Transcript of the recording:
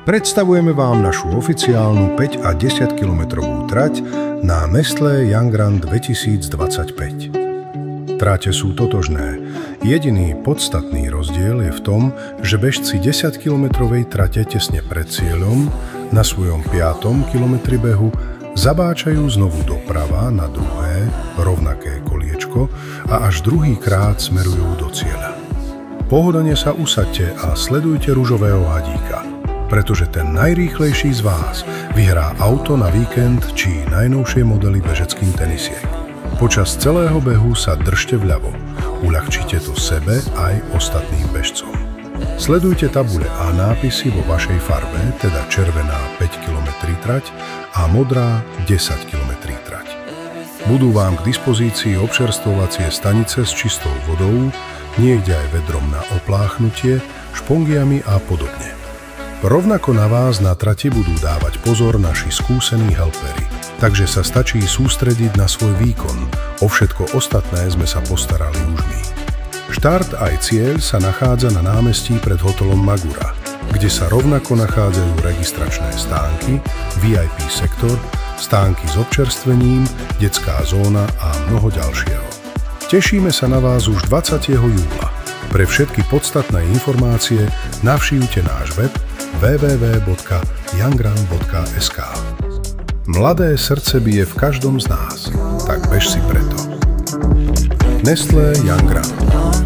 Predstavujeme vám našu oficiálnu 5 a 10 kilometrovú trať na Nestlé Young Run 2025. Tráte sú totožné. Jediný podstatný rozdiel je v tom, že bežci 10-kilometrovej trate tesne pred cieľom na svojom 5. kilometri behu zabáčajú znovu doprava na druhé, rovnaké koliečko a až druhýkrát smerujú do cieľa. Pohodlne sa usaďte a sledujte ružového hadíka, pretože ten najrýchlejší z vás vyhrá auto na víkend či najnovšie modely bežeckým tenisiek. Počas celého behu sa držte vľavo. Uľahčite to sebe aj ostatným bežcom. Sledujte tabule a nápisy vo vašej farbe, teda červená 5 km trať a modrá 10 km trať. Budú vám k dispozícii občerstvovacie stanice s čistou vodou, niekde aj vedrom na opláchnutie, špongiami a podobne. Rovnako na vás na trati budú dávať pozor naši skúsení helperi, takže sa stačí sústrediť na svoj výkon, o všetko ostatné sme sa postarali už my. Štart aj cieľ sa nachádza na námestí pred hotelom Magura, kde sa rovnako nachádzajú registračné stánky, VIP sektor, stánky s občerstvením, detská zóna a mnoho ďalšieho. Tešíme sa na vás už 20. júla. Pre všetky podstatné informácie navštívte náš web www.youngrun.sk. Mladé srdce bije v každom z nás, tak bež si preto. Nestlé Young Run.